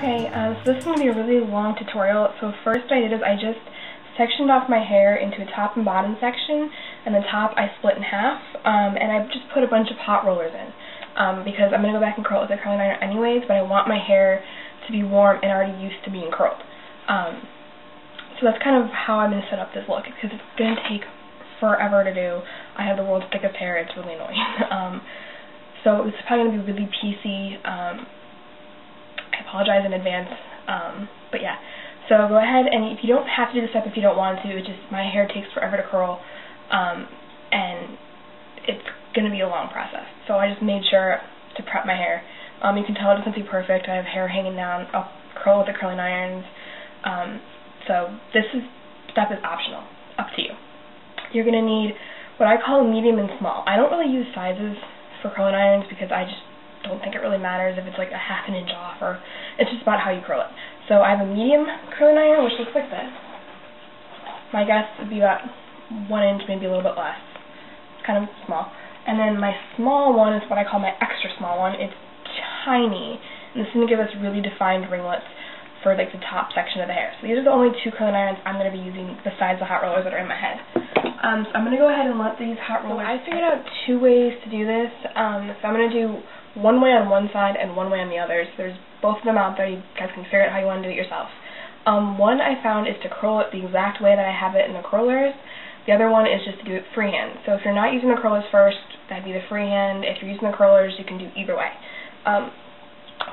Okay, so this is going to be a really long tutorial. So first what I did is I just sectioned off my hair into a top and bottom section, and the top I split in half, and I just put a bunch of hot rollers in, because I'm going to go back and curl it with a curling iron anyways, but I want my hair to be warm and already used to being curled. So that's kind of how I'm going to set up this look, because it's going to take forever to do. I have the world's thickest hair, it's really annoying. So it's probably going to be really piecey. I apologize in advance, but yeah. So go ahead, and if you don't have to do this step if you don't want to, it just, my hair takes forever to curl, and it's going to be a long process. So I just made sure to prep my hair. You can tell it doesn't be perfect. I have hair hanging down. I'll curl with the curling irons. So this step is optional, up to you. You're going to need what I call medium and small. I don't really use sizes for curling irons because I just don't think it really matters if it's like a half an inch off, or it's just about how you curl it. So I have a medium curling iron, which looks like this. My guess would be about 1 inch, maybe a little bit less. It's kind of small. And then my small one is what I call my extra small one. It's tiny, and this is going to give us really defined ringlets for like the top section of the hair. So these are the only two curling irons I'm going to be using besides the hot rollers that are in my head. So I'm going to go ahead and let these hot rollers... So I figured out 2 ways to do this. So I'm going to do one way on one side and one way on the other. So there's both of them out there. You guys can figure out how you want to do it yourself. One I found is to curl it the exact way that I have it in the curlers. The other one is just to do it freehand. So if you're not using the curlers first, that'd be the freehand. If you're using the curlers, you can do either way.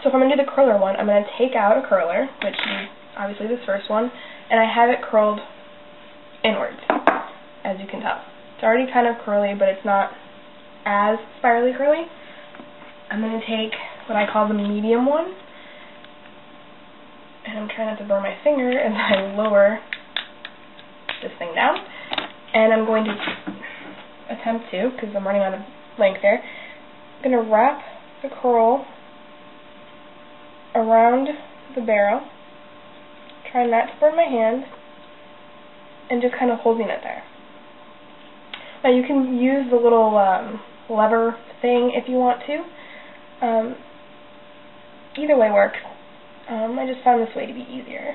So if I'm going to do the curler one, I'm going to take out a curler, which is obviously this first one, and I have it curled inwards, as you can tell. It's already kind of curly, but it's not as spirally curly. I'm going to take what I call the medium one, and I'm trying not to burn my finger as I lower this thing down, and I'm going to attempt to, because I'm running out of length there, I'm going to wrap the curl around the barrel, trying not to burn my hand, and just kind of holding it there. Now you can use the little lever thing if you want to. Either way works. I just found this way to be easier.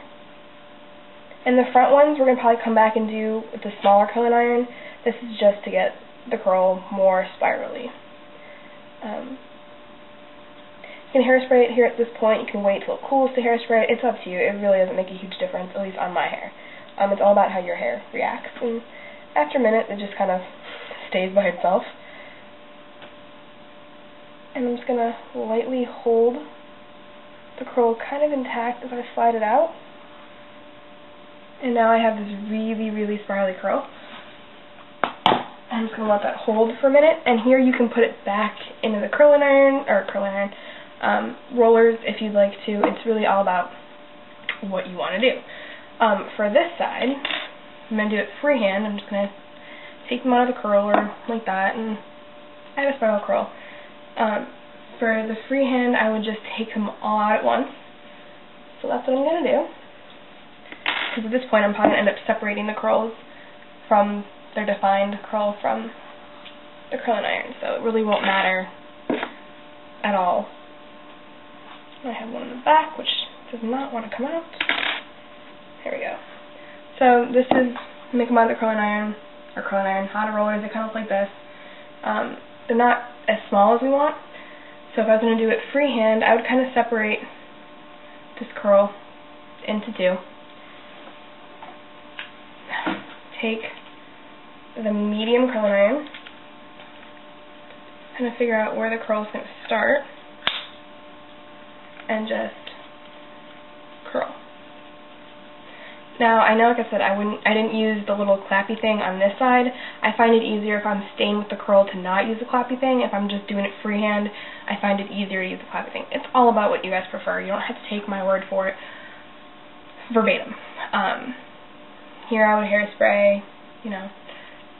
And the front ones we're going to probably come back and do with the smaller curling iron. This is just to get the curl more spirally. You can hairspray it here at this point. You can wait till it cools to hairspray it. It's up to you. It really doesn't make a huge difference, at least on my hair. It's all about how your hair reacts. And after a minute, it just kind of stays by itself. And I'm just going to lightly hold the curl kind of intact as I slide it out. And now I have this really, really spirally curl. I'm just going to let that hold for a minute. And here you can put it back into the curling iron, rollers if you'd like to. It's really all about what you want to do. For this side, I'm going to do it freehand. I'm just going to take them out of the curler like that, and I have a spiral curl. For the freehand, I would just take them all out at once. So that's what I'm going to do. Because at this point, I'm probably going to end up separating the curls from their defined curl from the curling iron. So it really won't matter at all. I have one in the back, which does not want to come out. Here we go. So this is, make them out of the curling iron, or curling iron hot rollers. They kind of look like this. They're not as small as we want. So if I was going to do it freehand, I would kind of separate this curl into two. Take the medium curling iron, kind of figure out where the curl is going to start, and just curl. Now, I know, like I said, I didn't use the little clappy thing on this side. I find it easier if I'm staying with the curl to not use the clappy thing. If I'm just doing it freehand, I find it easier to use the clappy thing. It's all about what you guys prefer. You don't have to take my word for it verbatim. Here I would hairspray, you know.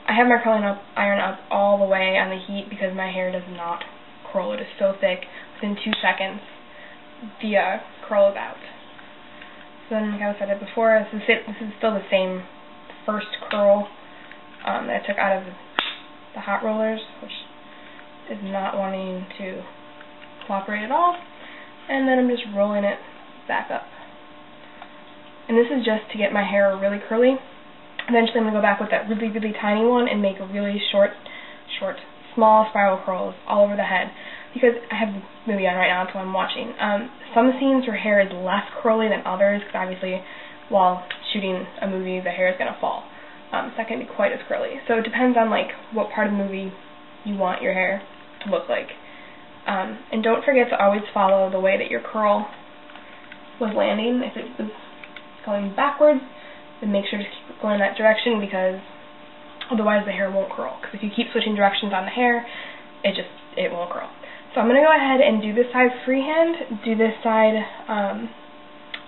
I have my curling iron up all the way on the heat because my hair does not curl. It is so thick. Within 2 seconds, the curl is out. So then, like I said it before, this is still the same first curl that I took out of the hot rollers, which is not wanting to cooperate at all. And then I'm just rolling it back up. And this is just to get my hair really curly. Eventually I'm going to go back with that really, really tiny one and make a really short, small spiral curls all over the head. Because I have the movie on right now, that's what I'm watching. Some scenes where hair is less curly than others, because obviously while shooting a movie the hair is going to fall. It's not going to be quite as curly. So it depends on like what part of the movie you want your hair to look like. And don't forget to always follow the way that your curl was landing. If it was going backwards, then make sure to keep going in that direction, because otherwise the hair won't curl. Because if you keep switching directions on the hair, it won't curl. So I'm going to go ahead and do this side freehand, do this side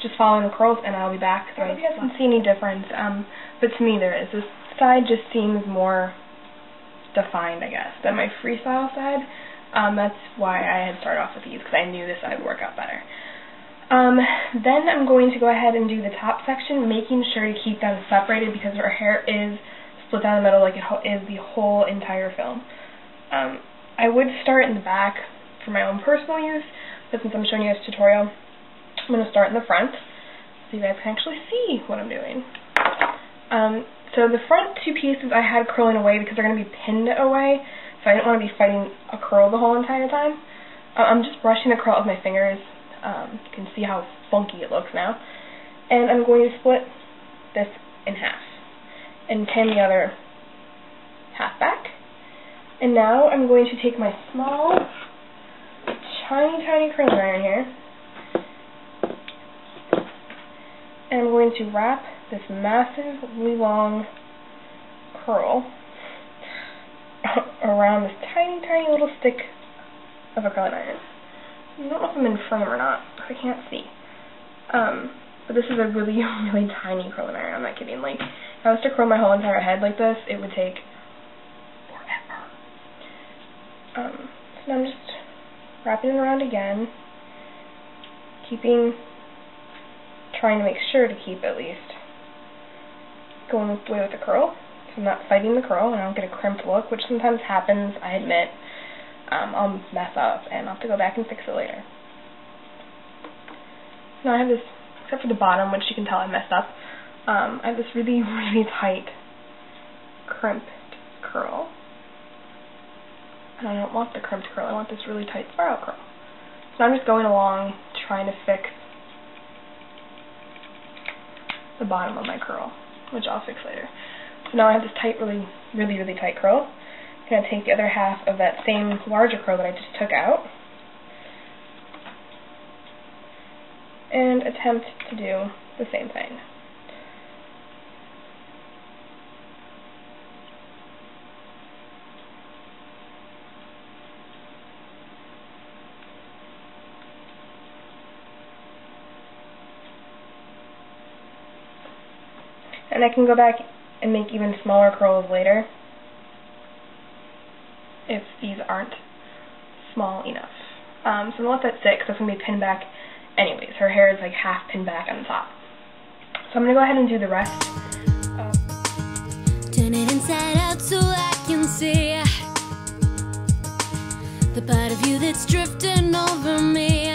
just following the curls, and I'll be back. So I hope you guys can see any difference, but to me there is. This side just seems more defined, I guess, than my freestyle side. That's why I had started off with these, because I knew this side would work out better. Then I'm going to go ahead and do the top section, making sure to keep them separated because her hair is split down the middle like it is the whole entire film. I would start in the back for my own personal use, but since I'm showing you guys a tutorial, I'm going to start in the front so you guys can actually see what I'm doing. So the front two pieces I had curling away because they're going to be pinned away, so I didn't want to be fighting a curl the whole entire time. I'm just brushing the curl out with my fingers. You can see how funky it looks now. And I'm going to split this in half and pin the other half back. And now I'm going to take my small, tiny curling iron here, and I'm going to wrap this massively long curl around this tiny little stick of a curling iron. I don't know if I'm in frame or not, because I can't see. But this is a really tiny curling iron, I'm not kidding. Like, if I was to curl my whole entire head like this, it would take forever. So now I'm just wrapping it around again, trying to make sure to keep at least going away with the curl, so I'm not fighting the curl and I don't get a crimped look, which sometimes happens, I admit. I'll mess up and I'll have to go back and fix it later. Now I have this, except for the bottom, which you can tell I messed up, I have this really tight crimped curl. And I don't want the crimped curl, I want this really tight spiral curl. So I'm just going along trying to fix the bottom of my curl, which I'll fix later. So now I have this tight, really tight curl. I'm going to take the other half of that same larger curl that I just took out and attempt to do the same thing. And I can go back and make even smaller curls later if these aren't small enough. So I'm going to let that sit because that's going to be pinned back anyways. Her hair is like half pinned back on the top. So I'm going to go ahead and do the rest. Turn it inside out so I can see the part of you that's drifting over me.